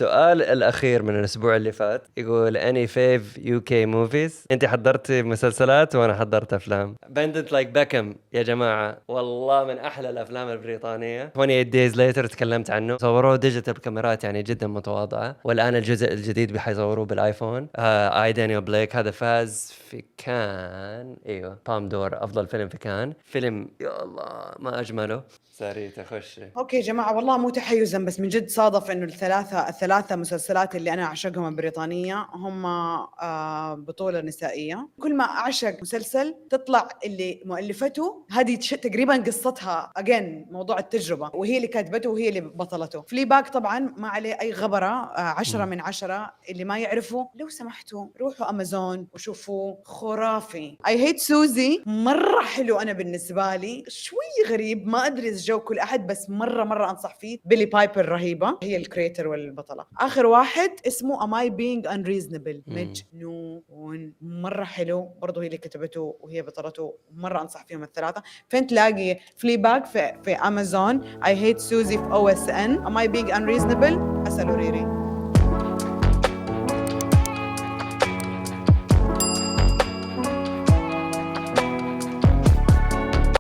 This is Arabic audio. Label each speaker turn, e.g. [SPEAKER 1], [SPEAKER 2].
[SPEAKER 1] السؤال الأخير من الأسبوع اللي فات يقول any fave UK movies. أنت حضرت مسلسلات وأنا حضرت أفلام. Bandit like Beckham يا جماعة والله من أحلى الأفلام البريطانية. 28 days later تكلمت عنه، صوروه ديجيتال بكاميرات يعني جدا متواضعة، والآن الجزء الجديد بيحيصوروه بالآيفون. آي دانيال بليك هذا فاز في كان بالم دور أفضل فيلم في كان. فيلم يا الله ما أجمله. ساري تخش.
[SPEAKER 2] اوكي يا جماعه والله مو تحيزا، بس من جد صادف انه الثلاثه مسلسلات اللي انا اعشقهم البريطانيه هم بطوله نسائيه. كل ما اعشق مسلسل تطلع اللي مؤلفته هذه تقريبا قصتها اجين موضوع التجربه، وهي اللي كاتبته وهي اللي بطلته. فلي باك طبعا ما عليه اي غبره، 10 من 10. اللي ما يعرفوا لو سمحتوا روحوا امازون وشوفوه، خرافي. اي هيت سوزي مره حلو، انا بالنسبه لي شوي غريب، ما ادري اذا جو كل احد، بس مره انصح فيه. بيلي بايبر رهيبه، هي الكريتر والبطله. اخر واحد اسمه Am I Being Unreasonable، مجنون مره حلو برضه، هي اللي كتبته وهي بطلته. مره انصح فيهم الثلاثه. فين تلاقي فلي باك؟ في امازون. I hate Susie في OSN. Am I Being Unreasonable اسالوا ريري.